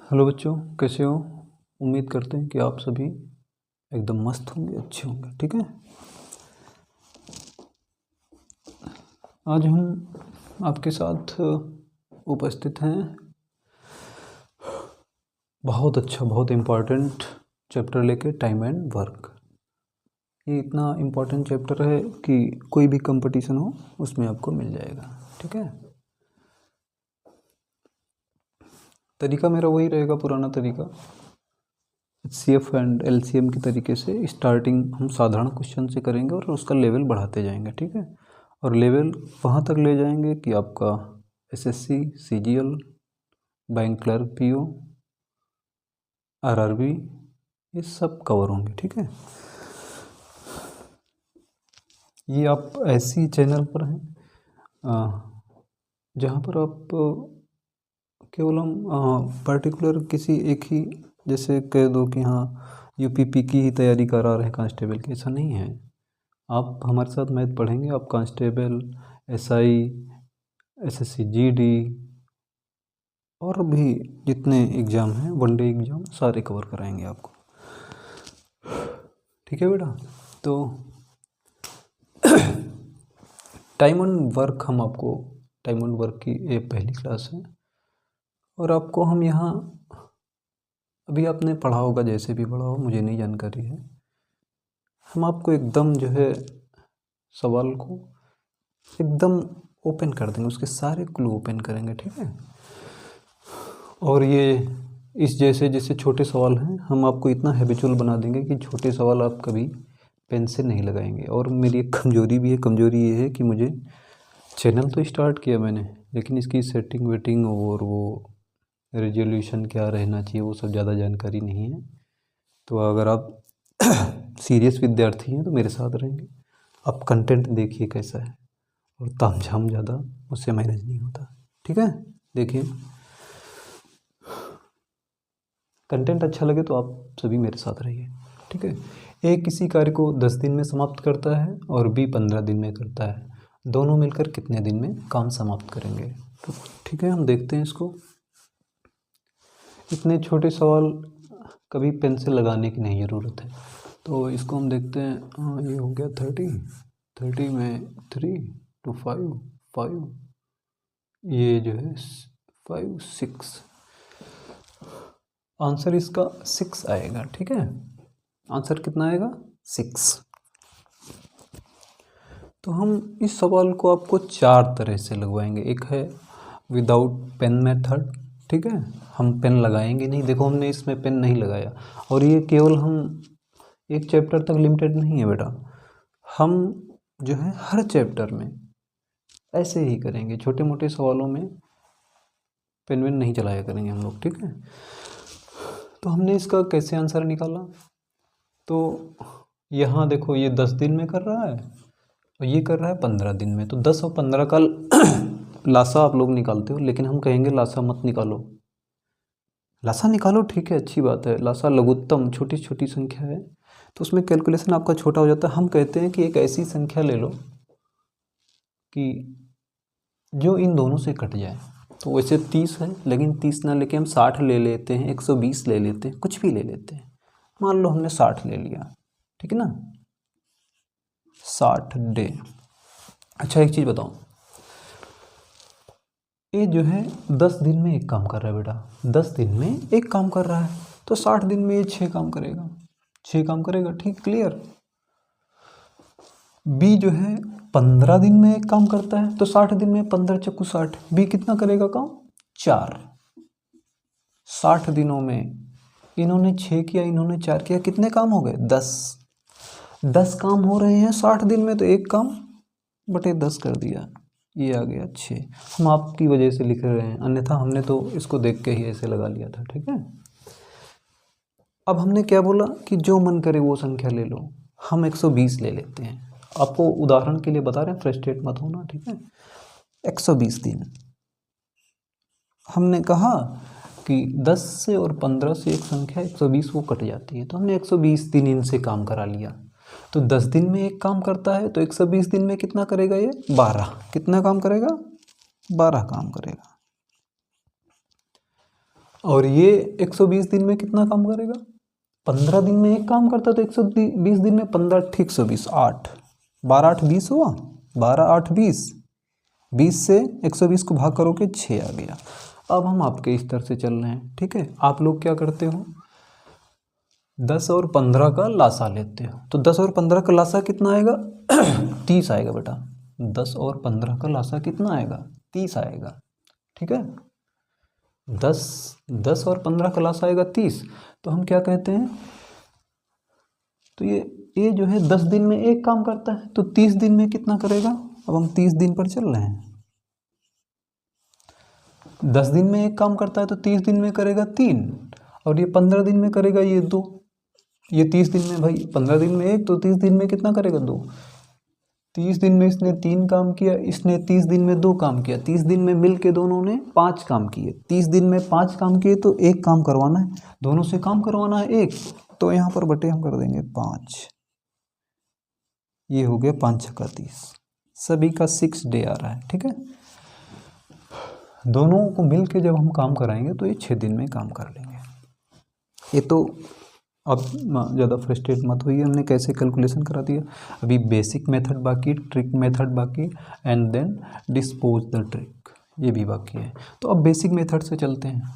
Hello बच्चों, कैसे हो। उम्मीद करते हैं कि आप सभी एकदम मस्त होंगे, अच्छे होंगे। ठीक है, आज हम आपके साथ उपस्थित हैं बहुत अच्छा, बहुत इम्पोर्टेंट चैप्टर लेके, टाइम एंड वर्क। ये इतना इम्पोर्टेंट चैप्टर है कि कोई भी कंपटीशन हो उसमें आपको मिल जाएगा। ठीक है, तरीका मेरा वही रहेगा, पुराना तरीका, HCF एंड LCM के तरीके से। स्टार्टिंग हम साधारण क्वेश्चन से करेंगे और उसका लेवल बढ़ाते जाएंगे। ठीक है, और लेवल वहाँ तक ले जाएंगे कि आपका SSC, CGL, bank clerk, PO, RRB, ये सब कवर होंगे। ठीक है, ये आप ऐसी चैनल पर हैं जहाँ पर आप केवल हम पर्टिकुलर किसी एक ही, जैसे कह दो कि हाँ UPP की ही तैयारी करा रहे हैं कांस्टेबल की, ऐसा नहीं है। आप हमारे साथ मैथ पढ़ेंगे, आप कांस्टेबल, SI, SSC GD और भी जितने एग्ज़ाम हैं, वनडे एग्ज़ाम, सारे कवर कराएंगे आपको। ठीक है बेटा, तो टाइम एंड वर्क, हम आपको टाइम एंड वर्क की ये पहली क्लास है और आपको हम यहाँ, अभी आपने पढ़ा होगा, जैसे भी पढ़ा हो, मुझे नहीं जानकारी है, हम आपको एकदम जो है सवाल को एकदम ओपन कर देंगे, उसके सारे क्लू ओपन करेंगे। ठीक है, और ये इस जैसे जैसे छोटे सवाल हैं, हम आपको इतना हैबिचुअल बना देंगे कि छोटे सवाल आप कभी पेन से नहीं लगाएंगे। और मेरी एक कमज़ोरी भी है, कमज़ोरी ये है कि मुझे चैनल तो स्टार्ट किया मैंने, लेकिन इसकी सेटिंग वेटिंग और वो रेजोल्यूशन क्या रहना चाहिए, वो सब ज़्यादा जानकारी नहीं है। तो अगर आप सीरियस विद्यार्थी हैं तो मेरे साथ रहेंगे। आप कंटेंट देखिए कैसा है, और तामझाम ज़्यादा मुझसे मैनेज नहीं होता। ठीक है, देखिए कंटेंट अच्छा लगे तो आप सभी मेरे साथ रहिए। ठीक है, A किसी कार्य को 10 दिन में समाप्त करता है और B 15 दिन में करता है, दोनों मिलकर कितने दिन में काम समाप्त करेंगे। तो ठीक है, हम देखते हैं इसको। इतने छोटे सवाल कभी पेंसिल लगाने की नहीं ज़रूरत है, तो इसको हम देखते हैं। ये हो गया 30 में 3 to 5, ये जो है 5 6, आंसर इसका 6 आएगा। ठीक है, आंसर कितना आएगा, 6। तो हम इस सवाल को आपको 4 तरह से लगवाएंगे। एक है विदाउट पेन मेथड। ठीक है, हम पेन लगाएंगे नहीं, देखो हमने इसमें पेन नहीं लगाया, और ये केवल हम एक चैप्टर तक लिमिटेड नहीं है बेटा, हम जो है हर चैप्टर में ऐसे ही करेंगे। छोटे मोटे सवालों में पेन वेन नहीं चलाया करेंगे हम लोग। ठीक है, तो हमने इसका कैसे आंसर निकाला, तो यहाँ देखो ये 10 दिन में कर रहा है और ये कर रहा है 15 दिन में, तो 10 और 15 का लासा आप लोग निकालते हो, लेकिन हम कहेंगे लासा मत निकालो। लासा निकालो, ठीक है, अच्छी बात है, लासा लघुत्तम छोटी छोटी संख्या है तो उसमें कैलकुलेशन आपका छोटा हो जाता है। हम कहते हैं कि एक ऐसी संख्या ले लो कि जो इन दोनों से कट जाए। तो वैसे 30 है, लेकिन 30 ना लेके हम 60 ले लेते हैं, 120 ले लेते हैं, कुछ भी ले लेते हैं। मान लो हमने 60 ले लिया, ठीक है ना, 60 डे। अच्छा एक चीज़ बताओ, ये जो है 10 दिन में एक काम कर रहा है बेटा, 10 दिन में एक काम कर रहा है, तो 60 दिन में ये 6 काम करेगा, 6 काम करेगा। ठीक, क्लियर। बी जो है 15 दिन में एक काम करता है, तो 60 दिन में 15 चक्कू 60, बी कितना करेगा काम, 4। 60 दिनों में इन्होंने 6 किया, इन्होंने 4 किया, कितने काम हो गए, 10। 10 काम हो रहे हैं 60 दिन में, तो एक काम बटे 10 कर दिया, ये आ गया 6। हम आपकी वजह से लिख रहे हैं, अन्यथा हमने तो इसको देख के ही ऐसे लगा लिया था। ठीक है, अब हमने क्या बोला कि जो मन करे वो संख्या ले लो, हम 120 ले लेते हैं। आपको उदाहरण के लिए बता रहे हैं, फ्रस्ट्रेट मत होना। ठीक है, 120 दिन हमने कहा कि 10 से और 15 से एक संख्या 120 वो कट जाती है, तो हमने 120 दिन इनसे काम करा लिया। तो 10 दिन में एक काम करता है, तो 120 दिन में कितना करेगा ये, 12। कितना काम करेगा, 12 काम करेगा। और ये 120 दिन में कितना काम करेगा? 15 दिन में एक काम करता है, तो 120 दिन में 15 ठीक 120 8 12 8 20 हुआ, 12 8 20, 20 से 120 को भाग करोगे 6 आ गया। अब हम आपके इस तरह से चल रहे हैं, ठीक है। आप लोग क्या करते हो, 10 और 15 का लासा लेते हो, तो 10 और 15 का लासा कितना आएगा? 30 आएगा बेटा। 10 और 15 का लासा कितना आएगा? 30 आएगा, ठीक है। 10 और 15 का लासा आएगा 30, तो हम क्या कहते हैं, तो ये जो है 10 दिन में एक काम करता है, तो 30 दिन में कितना करेगा? अब हम 30 दिन पर चल रहे हैं। 10 दिन में एक काम करता है तो 30 दिन में करेगा 3, और ये 15 दिन में करेगा ये 2। ये 30 दिन में भाई 15 दिन में एक, तो 30 दिन में कितना करेगा? 2। 30 दिन में इसने 3 काम किया, इसने 30 दिन में 2 काम किया, 30 दिन में मिल के दोनों ने 5 काम किए। 30 दिन में 5 काम किए तो एक काम करवाना है, दोनों से काम करवाना है एक, तो यहाँ पर बटे हम कर देंगे 5। ये हो गया 5 छक्का 30, सभी का 6 डे आ रहा है, ठीक है। दोनों को मिल के जब हम काम कराएंगे तो ये 6 दिन में काम कर लेंगे। ये तो अब ज़्यादा फ्रस्ट्रेट मत होइए, हमने कैसे कैलकुलेशन करा दिया। अभी बेसिक मेथड बाकी, ट्रिक मेथड बाकी, and then dispose the trick, ये भी बाकी है। तो अब बेसिक मेथड से चलते हैं।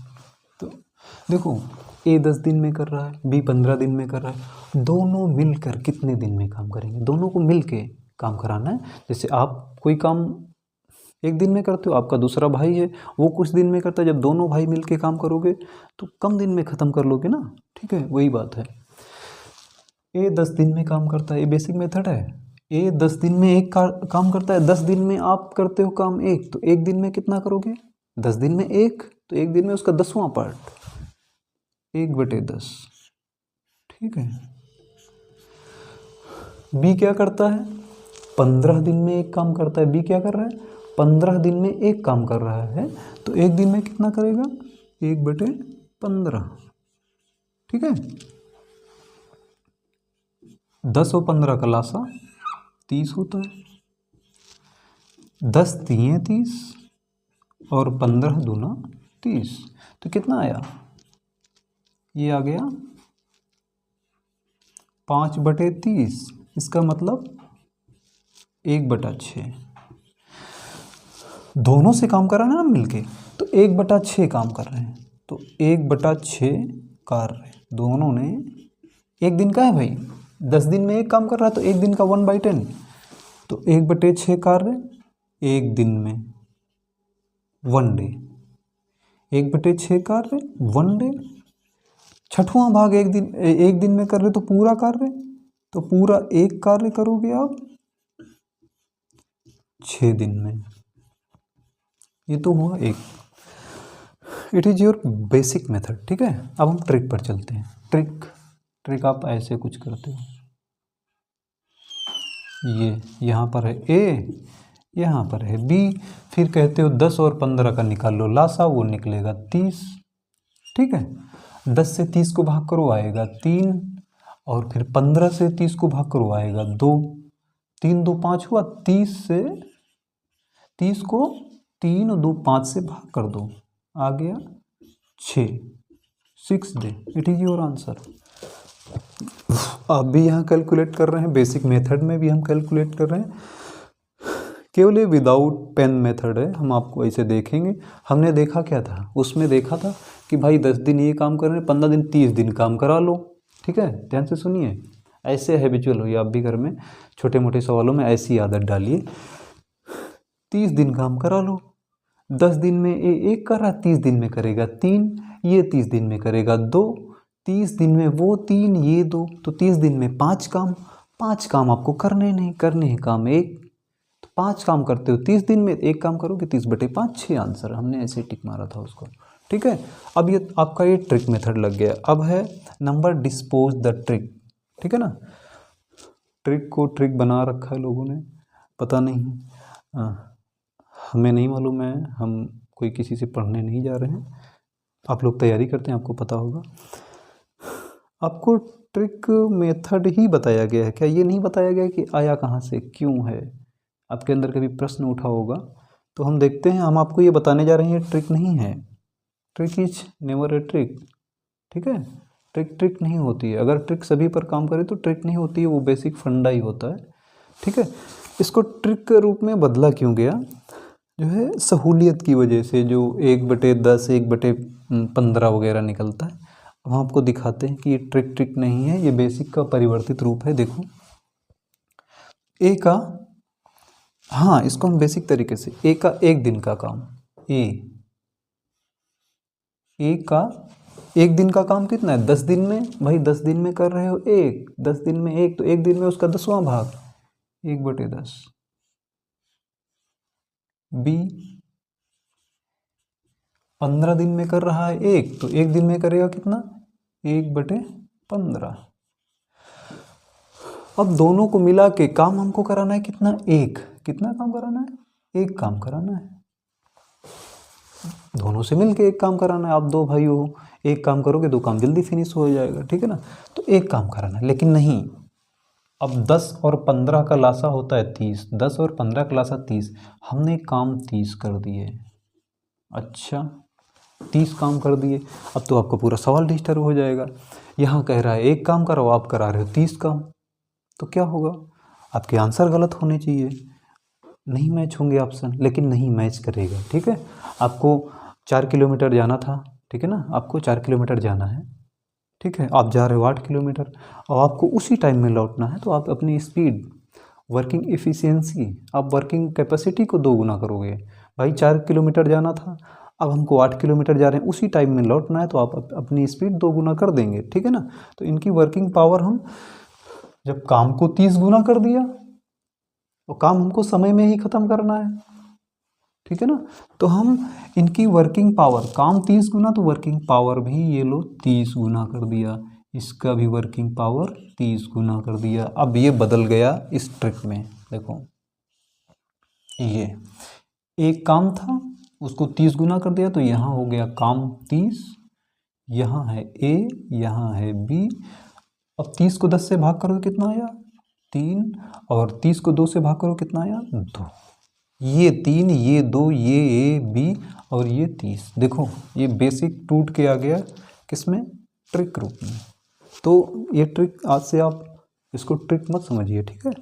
तो देखो, ए 10 दिन में कर रहा है, बी 15 दिन में कर रहा है, दोनों मिलकर कितने दिन में काम करेंगे? दोनों को मिल के काम कराना है। जैसे आप कोई काम एक दिन में करते हो, आपका दूसरा भाई है वो कुछ दिन में करता है, जब दोनों भाई मिलके काम करोगे तो कम दिन में ख़त्म कर लोगे ना, ठीक है। वही बात है। ए 10 दिन में काम करता है, ये बेसिक मेथड है। ए 10 दिन में एक काम करता है, 10 दिन में आप करते हो काम एक, तो एक दिन में कितना करोगे? 10 दिन में एक, तो एक दिन में उसका 10वां पार्ट, 1/10, ठीक है। बी क्या करता है? 15 दिन में एक काम करता है। बी क्या कर रहा है? 15 दिन में एक काम कर रहा है, तो एक दिन में कितना करेगा? 1/15, ठीक है। 10 और 15 का लासा 30 होता है। 10 तिये 30 और 15 दूना 30, तो कितना आया? ये आ गया 5/30, इसका मतलब 1/6। दोनों से काम कर रहा है ना मिलके, तो 1/6 काम कर रहे हैं, तो 1/6 कार्य दोनों ने एक दिन का है भाई। 10 दिन में एक काम कर रहा है तो एक दिन का 1/10, तो 1/6 कार्य एक दिन में 1 डे, 1/6 कार्य 1 डे। 6वां भाग एक दिन में कर रहे तो पूरा कार्य, तो पूरा एक कार्य करोगे आप 6 दिन में, ये तो हुआ एक। It is your basic method, ठीक है। अब हम ट्रिक पर चलते हैं। ट्रिक आप ऐसे कुछ करते हो, ये यहाँ पर है ए, यहाँ पर है बी, फिर कहते हो 10 और 15 का निकाल लो लासा, वो निकलेगा 30, ठीक है। 10 से 30 को भाग करो आएगा 3, और फिर 15 से 30 को भाग करो आएगा 2, 3 2 5 हुआ। 30 से 30 को 3 और 2 5 से भाग कर दो, आ गया 6 day. It is your answer. आप भी यहाँ कैलकुलेट कर रहे हैं, बेसिक मेथड में भी हम कैलकुलेट कर रहे हैं, केवल ये विदाउट पेन मेथड है। हम आपको ऐसे देखेंगे। हमने देखा क्या था, उसमें देखा था कि भाई 10 दिन ये काम कर रहे हैं, 15 दिन 30 दिन काम करा लो, ठीक है। ध्यान से सुनिए, ऐसे हैबिचुअल होइए आप भी घर में, छोटे मोटे सवालों में ऐसी आदत डालिए। 30 दिन काम करा लो, 10 दिन में ये एक कर रहा, 30 दिन में करेगा 3, ये 30 दिन में करेगा 2, 30 दिन में वो 3 ये 2, तो 30 दिन में 5 काम आपको करने नहीं, करने हैं काम एक, तो 5 काम करते हो 30 दिन में, एक काम करोगे 30/5, 6 आंसर। हमने ऐसे टिक मारा था उसको, ठीक है। अब ये आपका ये ट्रिक मेथड लग गया। अब है नंबर डिस्पोज द ट्रिक, ठीक है ना। ट्रिक को ट्रिक बना रखा है लोगों ने, पता नहीं, हमें नहीं मालूम है, हम कोई किसी से पढ़ने नहीं जा रहे हैं। आप लोग तैयारी करते हैं, आपको पता होगा। आपको ट्रिक मेथड ही बताया गया है क्या? ये नहीं बताया गया कि आया कहाँ से, क्यों है। आपके अंदर कभी प्रश्न उठा होगा तो हम देखते हैं। हम आपको ये बताने जा रहे हैं, ये ट्रिक नहीं है, trick is never a trick, ठीक है। ट्रिक ट्रिक नहीं होती है, अगर ट्रिक सभी पर काम करे तो ट्रिक नहीं होती है, वो बेसिक फंडा ही होता है, ठीक है। इसको ट्रिक के रूप में बदला क्यों गया, जो है सहूलियत की वजह से, जो 1/10 1/15 वगैरह निकलता है। अब हम आपको दिखाते हैं कि ये ट्रिक ट्रिक नहीं है, ये बेसिक का परिवर्तित रूप है। देखो ए का, हाँ इसको हम बेसिक तरीके से, ए का एक दिन का काम, ए का एक दिन का काम कितना है, 10 दिन में, भाई 10 दिन में कर रहे हो एक, 10 दिन में एक, तो एक दिन में उसका 10वां भाग 1/10। बी 15 दिन में कर रहा है एक, तो एक दिन में करेगा कितना, 1/15। अब दोनों को मिला के काम हमको कराना है कितना, एक, कितना काम कराना है, एक काम कराना है। दोनों से मिलके एक काम कराना है। आप दो भाई हो, एक काम करोगे दो काम जल्दी फिनिश हो जाएगा, ठीक है ना। तो एक काम कराना है, लेकिन नहीं, अब 10 और 15 का लासा होता है 30, 10 और 15 का लासा 30, हमने काम 30 कर दिए। अच्छा 30 काम कर दिए, अब तो आपका पूरा सवाल डिस्टर्ब हो जाएगा। यहाँ कह रहा है एक काम करो, आप करा रहे हो 30 काम, तो क्या होगा, आपके आंसर गलत होने चाहिए, नहीं मैच होंगे ऑप्शन, लेकिन नहीं मैच करेगा, ठीक है। आपको 4 किलोमीटर जाना था, ठीक है ना, आपको 4 किलोमीटर जाना है, ठीक है, आप जा रहे हो 8 किलोमीटर और आपको उसी टाइम में लौटना है, तो आप अपनी स्पीड, वर्किंग एफिशिएंसी, आप वर्किंग कैपेसिटी को 2 गुना करोगे। भाई 4 किलोमीटर जाना था, अब हमको 8 किलोमीटर जा रहे हैं, उसी टाइम में लौटना है, तो आप अपनी स्पीड 2 गुना कर देंगे, ठीक है ना। तो इनकी वर्किंग पावर, हम जब काम को 30 गुना कर दिया, तो काम हमको समय में ही ख़त्म करना है, ठीक है ना। तो हम इनकी वर्किंग पावर, काम 30 गुना, तो वर्किंग पावर भी ये लो 30 गुना कर दिया, इसका भी वर्किंग पावर 30 गुना कर दिया। अब ये बदल गया इस ट्रिक में, देखो ये एक काम था उसको 30 गुना कर दिया, तो यहाँ हो गया काम 30, यहाँ है ए, यहाँ है बी। अब 30 को 10 से भाग करो कितना आया, 3, और 30 को 2 से भाग करो कितना आया, 2। ये 3, ये 2, ये ए बी और ये 30। देखो ये बेसिक टूट के आ गया किसमें, ट्रिक रूप में। तो ये ट्रिक, आज से आप इसको ट्रिक मत समझिए, ठीक है।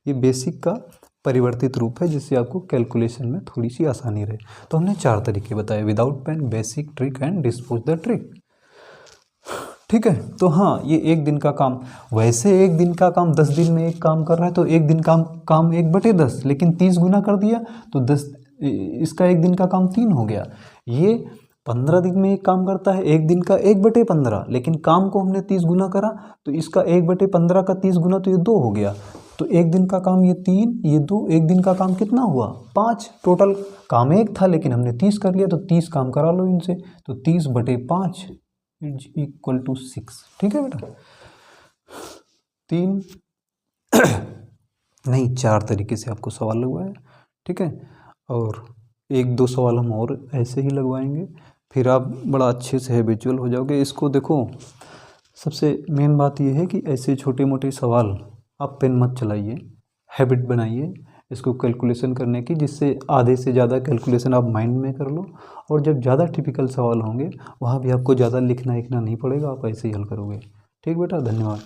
ये बेसिक का परिवर्तित रूप है, जिससे आपको कैलकुलेशन में थोड़ी सी आसानी रहे। तो हमने 4 तरीके बताए, without pen, basic, trick and dispose the trick, ठीक है। तो हाँ, ये एक दिन का काम, वैसे एक दिन का काम 10 दिन में एक काम कर रहा है, तो एक दिन काम 1/10, लेकिन 30 गुना कर दिया तो 10, इसका एक दिन का काम 3 हो गया। ये 15 दिन में एक काम करता है, एक दिन का 1/15, लेकिन काम को हमने 30 गुना करा, तो इसका 1/15 का 30 गुना, तो ये 2 हो गया। तो एक दिन का काम ये 3, ये 2, एक दिन का काम कितना हुआ, 5। टोटल काम एक था, लेकिन हमने 30 कर लिया, तो 30 काम करा लो इनसे, तो 30/5 = 6, ठीक है बेटा। 3 नहीं 4 तरीके से आपको सवाल लगवाया, ठीक है। और 1-2 सवाल हम और ऐसे ही लगवाएंगे, फिर आप बड़ा अच्छे से हैबिचुअल हो जाओगे। इसको देखो, सबसे मेन बात यह है कि ऐसे छोटे मोटे सवाल आप पेन मत चलाइए, हैबिट बनाइए इसको कैलकुलेशन करने की, जिससे आधे से ज़्यादा कैलकुलेशन आप माइंड में कर लो, और जब ज़्यादा टिपिकल सवाल होंगे वहाँ भी आपको ज़्यादा लिखना नहीं पड़ेगा, आप ऐसे ही हल करोगे। ठीक बेटा, धन्यवाद।